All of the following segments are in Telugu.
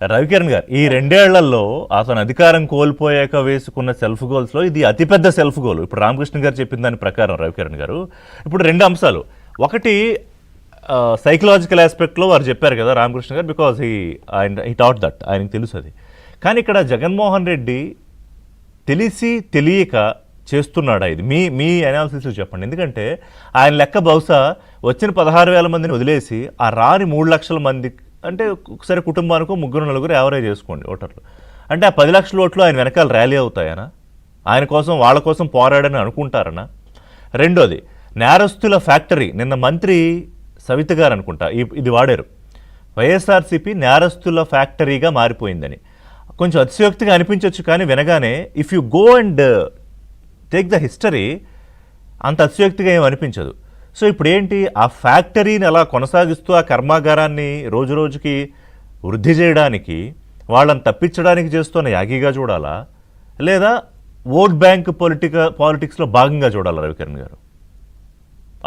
రవికిరణ్ గారు, ఈ 2 ఏళ్లలో అతను అధికారం కోల్పోయాక వేసుకున్న సెల్ఫ్ గోల్స్లో ఇది అతిపెద్ద సెల్ఫ్ గోల్. ఇప్పుడు రామకృష్ణ గారు చెప్పిన దాని ప్రకారం రవికిరణ్ గారు, ఇప్పుడు 2 అంశాలు. ఒకటి సైకలాజికల్ ఆస్పెక్ట్లో వారు చెప్పారు కదా రామకృష్ణ గారు, బికాజ్ హీ టాట్ దట్, ఆయనకు తెలుసు అది. కానీ ఇక్కడ జగన్మోహన్ రెడ్డి తెలిసి తెలియక చేస్తున్నాడా? ఇది మీ మీ అనాలిసిస్ చెప్పండి. ఎందుకంటే ఆయన లెక్క బహుశా వచ్చిన 16,000 మందిని వదిలేసి ఆ రాని 3 లక్షల మంది, అంటే ఒకసారి కుటుంబానికి 3-4 యావరేజ్ చేసుకోండి ఓటర్లు, అంటే ఆ 10 లక్షల ఓట్లు ఆయన వెనకాల ర్యాలీ అవుతాయనా? ఆయన కోసం వాళ్ళ కోసం పోరాడని అనుకుంటారనా? రెండోది, నేరస్తుల ఫ్యాక్టరీ. నిన్న మంత్రి సవిత గారు అనుకుంటా ఇది వాడారు, వైఎస్ఆర్సీపీ నేరస్తుల ఫ్యాక్టరీగా మారిపోయిందని. కొంచెం అతిశయోక్తిగా అనిపించవచ్చు, కానీ వినగానే if you go and take the history అంత అతిశయోక్తిగా ఏం అనిపించదు. సో ఇప్పుడు ఏంటి, ఆ ఫ్యాక్టరీని అలా కొనసాగిస్తూ ఆ కర్మాగారాన్ని రోజు రోజుకి వృద్ధి చేయడానికి, వాళ్ళని తప్పించడానికి చేస్తున్న యాగిగా చూడాలా, లేదా ఓట్ బ్యాంక్ పాలిటిక్స్లో భాగంగా చూడాలా రవికిరణ్ గారు?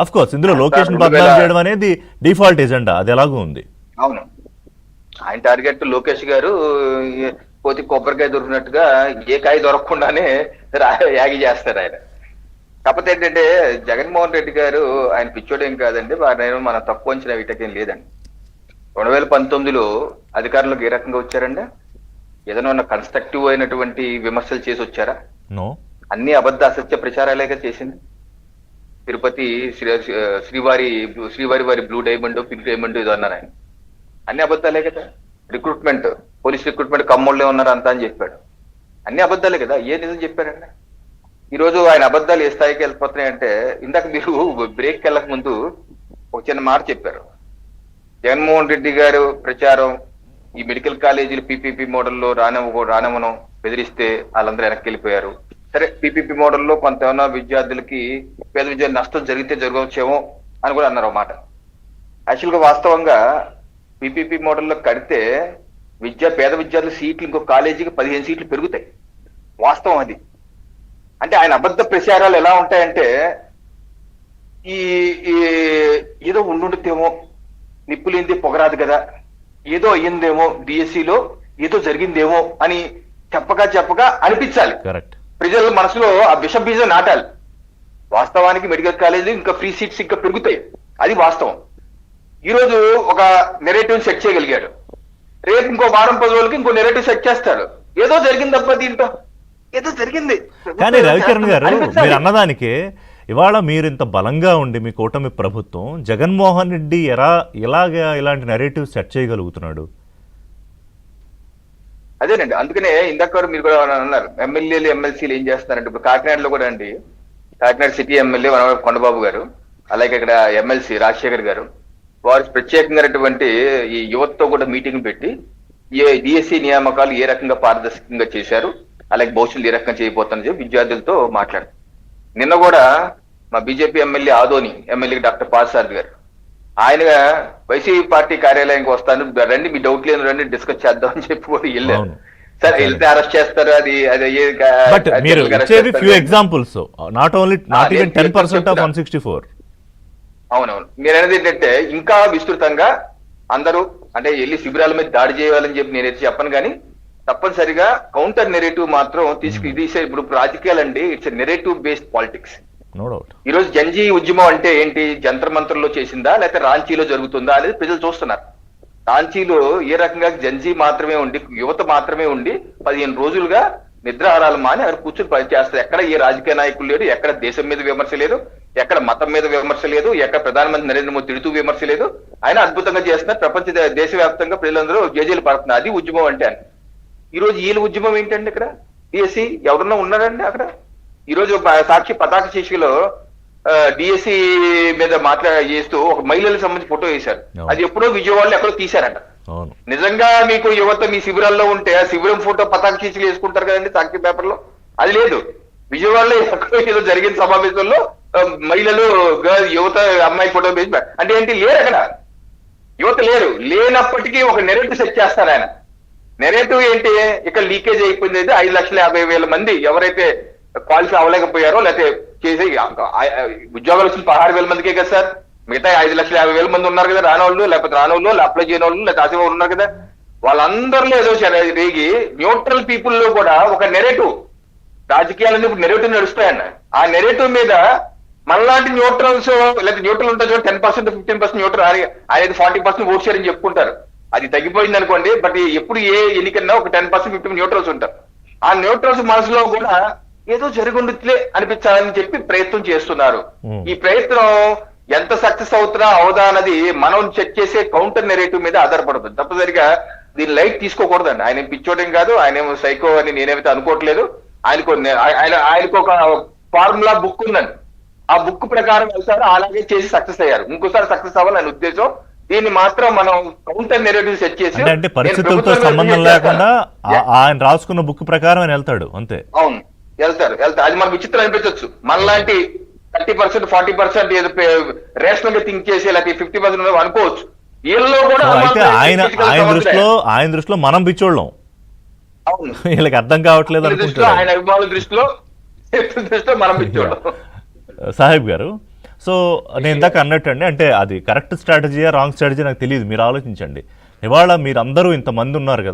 అఫ్ కోర్స్ ఇందులో లొకేషన్ బదనాలు చేయడం అనేది డిఫాల్ట్ ఎజెండా, అది ఎలాగూ ఉంది. అవును, ఆయన టార్గెట్ లోకేష్ గారు పోతే కొబ్బరికాయ దొరికినట్టుగా ఏ కాయ దొరకకుండానే యాగి చేస్తారు ఆయన. కాకపోతే ఏంటంటే జగన్మోహన్ రెడ్డి గారు ఆయన పిచ్చోడేం కాదండి, వారిని మనం తక్కువ అంచనా వీటకేం లేదండి. 2019లో అధికారంలోకి ఏ రకంగా వచ్చారండి? ఏదైనా కన్స్ట్రక్టివ్ అయినటువంటి విమర్శలు చేసి వచ్చారా? అన్ని అబద్ధ అసత్య ప్రచారాలేగా చేసింది. తిరుపతి శ్రీవారి వారి బ్లూ డైమండ్, పింక్ డైమండ్ ఏదో అన్నారు ఆయన, అన్ని అబద్ధాలే కదా. రిక్రూట్మెంట్, పోలీస్ రిక్రూట్మెంట్ కమ్మోళ్ళే ఉన్నారు అంతా అని చెప్పాడు, అన్ని అబద్ధాలే కదా. ఏ నిజం చెప్పారండి? ఈరోజు ఆయన అబద్ధాలు ఏ స్థాయికి వెళ్ళిపోతున్నాయంటే, ఇందాక మీరు బ్రేక్ వెళ్ళక ముందు ఒక చిన్న మాట చెప్పారు. జగన్మోహన్ రెడ్డి గారు ప్రచారం ఈ మెడికల్ కాలేజీలు పీపీపీ మోడల్లో రానవను బెదిరిస్తే వాళ్ళందరూ వెనక్కి వెళ్ళిపోయారు. సరే, పీపీపీ మోడల్లో కొంత ఏమన్నా విద్యార్థులకి, పేద విద్యార్థులు నష్టం జరిగితే జరగవచ్చేమో అని కూడా అన్నారు అన్నమాట. యాక్చువల్గా వాస్తవంగా పీపీపీ మోడల్లో కడితే పేద విద్యార్థుల సీట్లు ఇంకో కాలేజీకి 15 సీట్లు పెరుగుతాయి. వాస్తవం అది. అంటే ఆయన అబద్ధ ప్రచారాలు ఎలా ఉంటాయంటే, ఈ ఏదో ఉండుంటేమో, నిప్పులేంది పొగరాదు కదా, ఏదో అయ్యిందేమో, డిఎస్సిలో ఏదో జరిగిందేమో అని చెప్పగా అనిపించాలి. ప్రజల మనసులో ఆ విష బీజం నాటాలి. వాస్తవానికి మెడికల్ కాలేజీ ఇంకా ఫ్రీ సీట్స్ ఇంకా పెరుగుతాయి, అది వాస్తవం. ఈరోజు ఒక నెరేటివ్ సెట్ చేయగలిగాడు, రేపు ఇంకో వారం 10 రోజులకి ఇంకో నెరేటివ్ సెట్ చేస్తాడు. ఏదో జరిగింది తప్ప దీంట్లో ఏదో జరిగింది. కానీ రవికిరణ్ గారు, మీరు అన్నదానికే ఇవాళ మీరు ఇంత బలంగా ఉండి మీ కూటమి ప్రభుత్వం, జగన్మోహన్ రెడ్డి ఎలాగా ఇలాంటి నెరేటివ్ సెట్ చేయగలుగుతున్నాడు? అదేనండి, అందుకనే ఇందాక మీరు కూడా అన్నారు ఎమ్మెల్యేలు ఎమ్మెల్సీలు ఏం చేస్తున్నారంటే, ఇప్పుడు కాకినాడలో కూడా అండి, కాకినాడ సిటీ ఎమ్మెల్యే కొండబాబు గారు, అలాగే ఇక్కడ ఎమ్మెల్సీ రాజశేఖర్ గారు, వారు ప్రత్యేకంగానటువంటి ఈ యువతతో కూడా మీటింగ్ పెట్టి డిఎస్సి నియామకాలు ఏ రకంగా పారదర్శకంగా చేశారు, అలాగే భవిష్యత్తు ఏ రకంగా చేయబోతున్నది విద్యార్థులతో మాట్లాడారు. నిన్న కూడా మా BJP MLA Adoni MLA doctor Parthasarathi గారు, ఆయన వైసీపీ పార్టీ కార్యాలయానికి వస్తాను రండి, మీ డౌట్ లేని రండి డిస్కస్ చేద్దాం అని చెప్పి కూడా వెళ్ళారు. సరే, వెళ్తే అరెస్ట్ చేస్తారు, అది అవునవును. నేను అనేది ఏంటంటే, ఇంకా విస్తృతంగా అందరూ అంటే వెళ్ళి శిబిరాల మీద దాడి చేయాలని చెప్పి నేనైతే చెప్పను, కానీ తప్పనిసరిగా కౌంటర్ నెరేటివ్ మాత్రం తీసే. ఇప్పుడు రాజకీయాలండి, ఇట్స్ నెరేటివ్ బేస్డ్ పాలిటిక్స్. ఈ రోజు జంజీ ఉద్యమం అంటే ఏంటి? జంతర్ మంత్రంలో చేసిందా లేకపోతే రాంచీలో జరుగుతుందా అనేది ప్రజలు చూస్తున్నారు. రాంచీలో ఏ రకంగా జంజీ మాత్రమే ఉండి, యువత మాత్రమే ఉండి 15 రోజులుగా నిద్రాహారాలు మాని అక్కడ కూర్చొని పనిచేస్తారు. ఎక్కడ ఏ రాజకీయ నాయకులు లేరు, ఎక్కడ దేశం మీద విమర్శ లేదు, ఎక్కడ మతం మీద విమర్శ లేదు, ఎక్కడ ప్రధానమంత్రి నరేంద్ర మోదీ తిడుతూ విమర్శ లేదు. ఆయన అద్భుతంగా చేస్తున్నారు, ప్రపంచ దేశవ్యాప్తంగా ప్రజలందరూ జేజేలు పడుతున్నారు. అది ఉద్యమం అంటే అని. ఈ రోజు వీళ్ళ ఉద్యమం ఏంటండి? ఇక్కడ డిఎస్సి ఎవరన్నా ఉన్నారండి అక్కడ? ఈ రోజు సాక్షి పతాక శీర్షికలో డిఎస్సి మీద చేస్తూ ఒక మహిళలకు సంబంధించి ఫోటో వేశారు. అది ఎప్పుడో విజయవాడలో ఎక్కడో తీశారంట. నిజంగా మీకు యువత మీ శిబిరాల్లో ఉంటే ఆ శిబిరం ఫోటో పతాక శీర్షికలు వేసుకుంటారు కదండి సాక్షి పేపర్లో. అది లేదు. విజయవాడలో ఎక్కడో ఏదో జరిగిన సమావేశంలో మహిళలు యువత అమ్మాయి ఫోటో వేసి అంటే ఏంటి? లేరు అక్కడ, యువత లేరు. లేనప్పటికీ ఒక నెరేటివ్ సెట్ చేస్తారు ఆయన. నెరేటివ్ ఏంటి? ఇక్కడ లీకేజ్ అయిపోయింది అయితే 5,50,000 మంది ఎవరైతే క్వాలిఫై అవ్వలేకపోయారో, లేకపోతే చేసి ఉద్యోగాలు వచ్చిన 16,000 మందికే కదా సార్. మిగతా 5,50,000 మంది ఉన్నారు కదా రానోళ్ళు, లేకపోతే రానోళ్ళు, అప్లై చేయని వాళ్ళు, లేకపోతే ఆశ ఉన్నారు కదా. వాళ్ళందరిలో ఏదో రేగి న్యూట్రల్ పీపుల్ లో కూడా ఒక నెరేటివ్, రాజకీయాలన్నీ ఇప్పుడు నెరేటివ్ నడుస్తాయన్న. ఆ నెరేటివ్ మీద మనలాంటి న్యూట్రల్స్, లేదా న్యూట్రల్ ఉంటుంది 10% 15% న్యూట్రల్, అనేది 40% ఓట్ షేర్ అని చెప్పుకుంటారు. అది తగ్గిపోయింది అనుకోండి, బట్ ఎప్పుడు ఏ ఎన్నికన్నా ఒక 10% 15% న్యూట్రల్స్ ఉంటారు. ఆ న్యూట్రల్స్ మనసులో కూడా ఏదో జరుగుండులే అనిపించాలని చెప్పి ప్రయత్నం చేస్తున్నారు. ఈ ప్రయత్నం ఎంత సక్సెస్ అవుతున్నా అవదా అన్నది మనం చెక్ చేసే కౌంటర్ నెరేటివ్ మీద ఆధారపడుతుంది. తప్పనిసరిగా దీని లైట్ తీసుకోకూడదండి. ఆయన పిచ్చోటం కాదు, ఆయన ఏమో సైకో అని నేనేమైతే అనుకోవట్లేదు. ఆయనకు ఒక ఫార్ములా బుక్ ఉందండి. ఆ బుక్ ప్రకారం వెళ్తారు, అలాగే చేసి సక్సెస్ అయ్యారు. ఇంకోసారి సక్సెస్ అవ్వాలని ఆయన ఉద్దేశం. దీన్ని మాత్రం మనం కౌంటర్ నెరేటివ్ సెట్ చేసి, అంటే పరిస్థితులతో సంబంధం లేకుండా ఆయన రాసుకున్న బుక్ ప్రకారం ఆయన వెళ్తాడు అంతే. అవును, వెళ్తారు. అది మనకు విచిత్రం అనిపించవచ్చు. మనలాంటి 30% 40% ఏదో రేషనల్ గా థింక్ చేసి, లేకపోతే 50% అనుకోవచ్చు. వీళ్ళలో కూడా అయితే ఆయన దృష్టిలో మనం పిచ్చోళ్ళం. అవును, వీళ్ళకి అర్థం కావట్లేదు అనుకుంటారు. ఆయన అభిమానుల దృష్టిలో మనం పిచ్చోళ్ళం. సాహెబ్ గారు, సో నేను ఇందాక అన్నట్టు అండి, అంటే అది కరెక్ట్ స్ట్రాటజీయా రాంగ్ స్ట్రాటజీ నాకు తెలియదు, మీరు ఆలోచించండి. ఇవాళ మీరందరూ ఇంతమంది ఉన్నారు కదా,